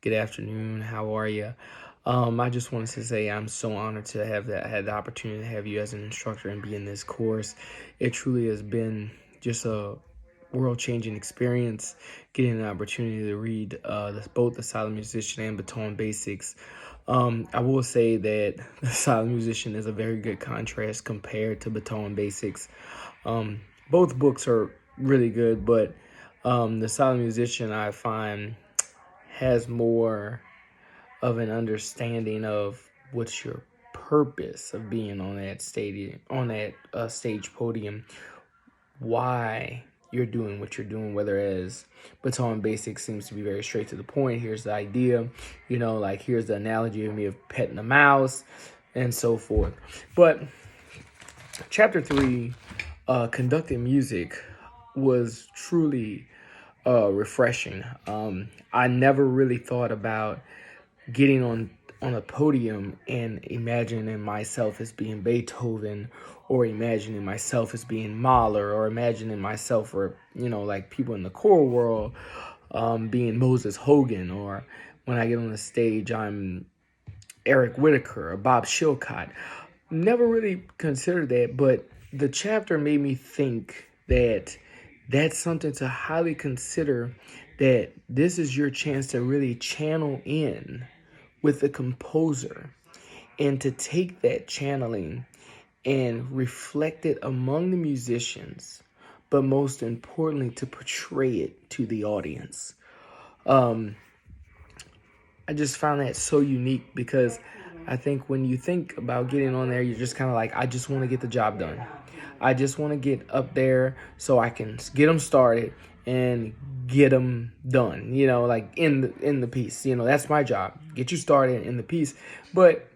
Good afternoon. How are you? I just wanted to say I'm so honored to have had the opportunity to have you as an instructor and be in this course. It truly has been just a world-changing experience, getting an opportunity to read both The Silent Musician and Baton Basics. I will say that The Silent Musician is a very good contrast compared to Baton Basics. Both books are really good, but The Silent Musician I find has more of an understanding of what's your purpose of being on that stadium, on that stage podium, why you're doing what you're doing, whether as Baton Basics seems to be very straight to the point. Here's the idea, like here's the analogy of me of petting a mouse and so forth. But chapter 3, conducting music, was truly refreshing. I never really thought about getting on a podium and imagining myself as being Beethoven, or imagining myself as being Mahler, or imagining myself, or like people in the choral world, being Moses Hogan, or when I get on the stage I'm Eric Whitaker or Bob Chilcott. Never really considered that, but the chapter made me think that that's something to highly consider, that this is your chance to really channel in with the composer and to take that channeling and reflect it among the musicians, but most importantly, to portray it to the audience. I just found that so unique because I think when you think about getting on there, you're just kind of like, I just want to get the job done. I just want to get up there so I can get them started and get them done, like in the piece. That's my job. Get you started in the piece. But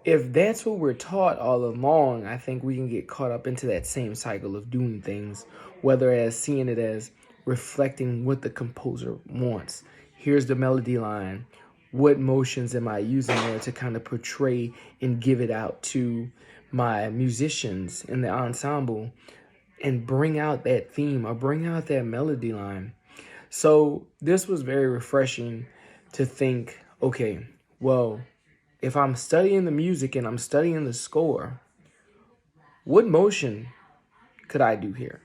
if that's what we're taught all along, I think we can get caught up into that same cycle of doing things, whether as seeing it as reflecting what the composer wants. Here's the melody line. What motions am I using there to kind of portray and give it out to my musicians in the ensemble and bring out that theme or bring out that melody line? So this was very refreshing to think, okay, well, if I'm studying the music and I'm studying the score, what motion could I do here?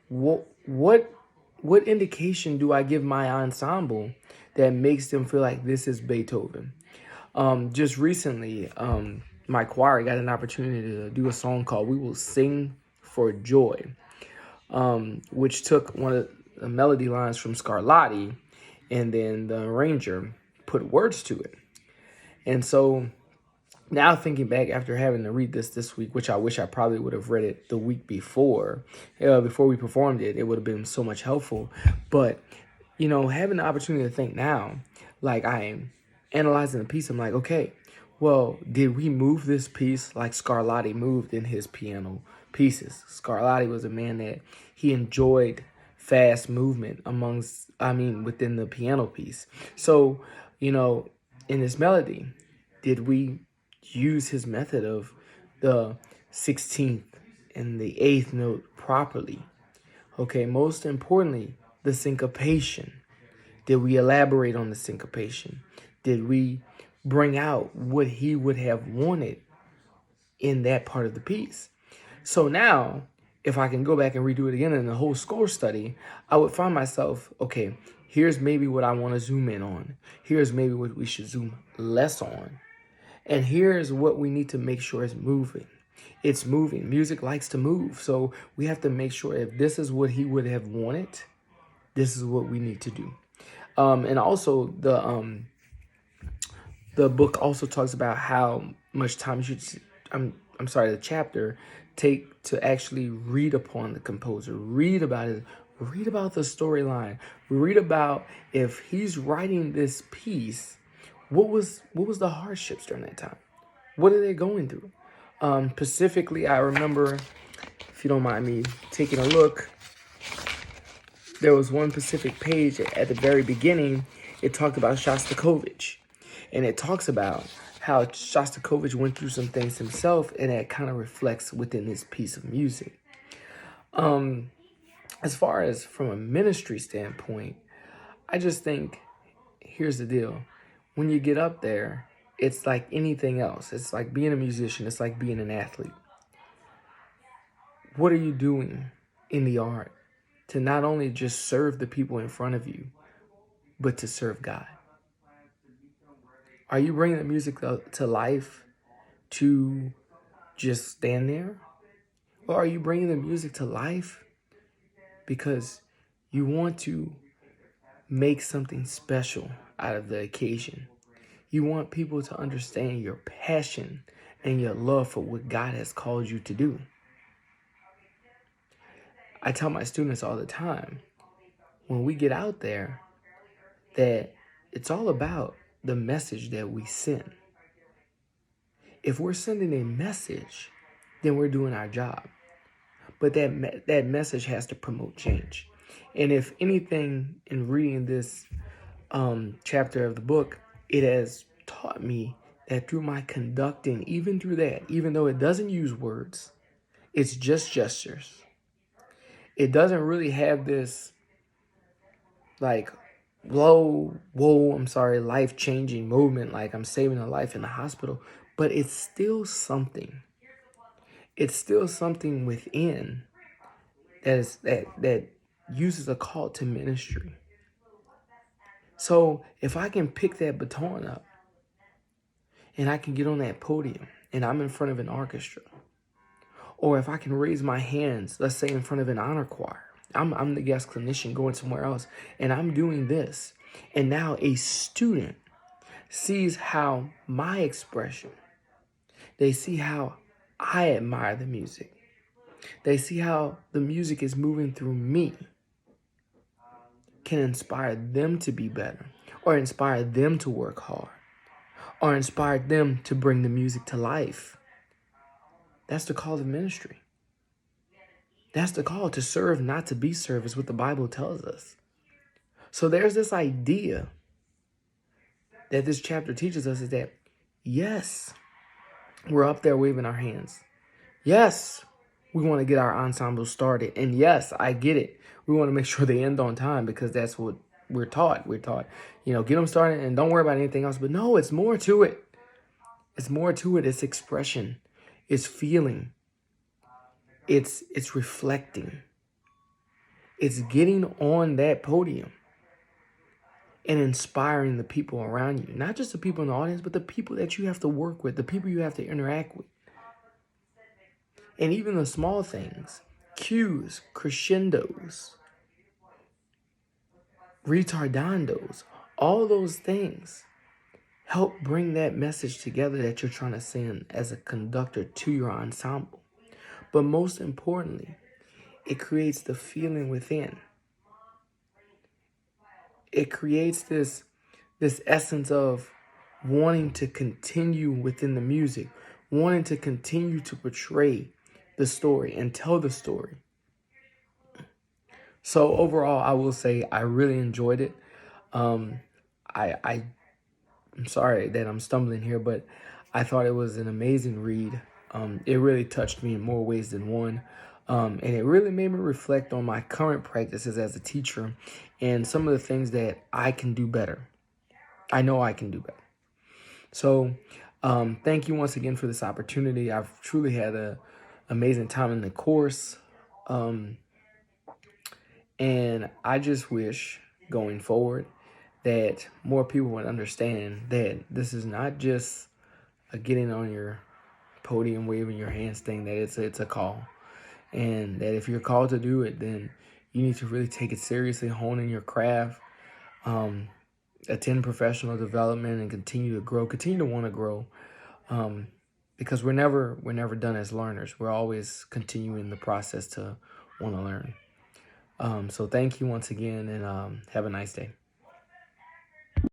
What indication do I give my ensemble that makes them feel like this is Beethoven? Just recently, my choir got an opportunity to do a song called "We Will Sing for Joy," which took one of the melody lines from Scarlatti, and then the arranger put words to it. And so now thinking back after having to read this week, which I wish I probably would have read it the week before we performed it, it would have been so much helpful. But, having the opportunity to think now, like I am analyzing the piece, I'm like, okay, well, did we move this piece like Scarlatti moved in his piano pieces? Scarlatti was a man that he enjoyed fast movement within the piano piece. So, in this melody, did we use his method of the 16th and the 8th note properly? Okay, most importantly, the syncopation. Did we elaborate on the syncopation? Did we bring out what he would have wanted in that part of the piece? So now, if I can go back and redo it again in the whole score study, I would find myself, okay, here's maybe what I want to zoom in on. Here's maybe what we should zoom less on. And here's what we need to make sure is moving. It's moving. Music likes to move. So we have to make sure if this is what he would have wanted, this is what we need to do. And also the book also talks about how much time you should, the chapter take to actually read upon the composer, read about it, read about the storyline, read about if he's writing this piece, what was the hardships during that time? What are they going through? Specifically, I remember, if you don't mind me taking a look, there was one specific page at the very beginning. It talked about Shostakovich, and it talks about how Shostakovich went through some things himself, and that kind of reflects within this piece of music. As far as from a ministry standpoint, I just think here's the deal. When you get up there, it's like anything else. It's like being a musician. It's like being an athlete. What are you doing in the art to not only just serve the people in front of you, but to serve God? Are you bringing the music to life to just stand there? Or are you bringing the music to life because you want to make something special out of the occasion? You want people to understand your passion and your love for what God has called you to do. I tell my students all the time, when we get out there, that it's all about the message that we send. If we're sending a message, then we're doing our job. But that message has to promote change. And if anything, in reading this chapter of the book, it has taught me that through my conducting, even through that, even though it doesn't use words, it's just gestures. It doesn't really have this like life-changing movement, like I'm saving a life in the hospital, but it's still something. It's still something within that uses a call to ministry. So if I can pick that baton up and I can get on that podium and I'm in front of an orchestra, or if I can raise my hands, let's say in front of an honor choir, I'm the guest clinician going somewhere else and I'm doing this, and now a student sees how my expression, they see how I admire the music, they see how the music is moving through me, can inspire them to be better, or inspire them to work hard, or inspire them to bring the music to life. That's the call of ministry. That's the call to serve, not to be served, is what the Bible tells us. So there's this idea that this chapter teaches us, is that, yes, we're up there waving our hands. Yes, we want to get our ensemble started. And yes, I get it. We want to make sure they end on time because that's what we're taught. We're taught, get them started and don't worry about anything else. But no, it's more to it. It's more to it. It's expression. It's feeling. It's reflecting. It's getting on that podium and inspiring the people around you. Not just the people in the audience, but the people that you have to work with, the people you have to interact with. And even the small things, cues, crescendos, retardandos, all those things help bring that message together that you're trying to send as a conductor to your ensemble. But most importantly, it creates the feeling within. It creates this essence of wanting to continue within the music, wanting to continue to portray the story and tell the story. So overall, I will say I really enjoyed it. I'm sorry that I'm stumbling here, but I thought it was an amazing read. It really touched me in more ways than one. And it really made me reflect on my current practices as a teacher and some of the things that I can do better. I know I can do better. So thank you once again for this opportunity. I've truly had an amazing time in the course. And I just wish going forward that more people would understand that this is not just a getting on your podium, waving your hands thing, that it's a call. And that if you're called to do it, then you need to really take it seriously, hone in your craft, attend professional development, and continue to grow, continue to want to grow. Because we're never done as learners. We're always continuing the process to want to learn. So thank you once again, and have a nice day.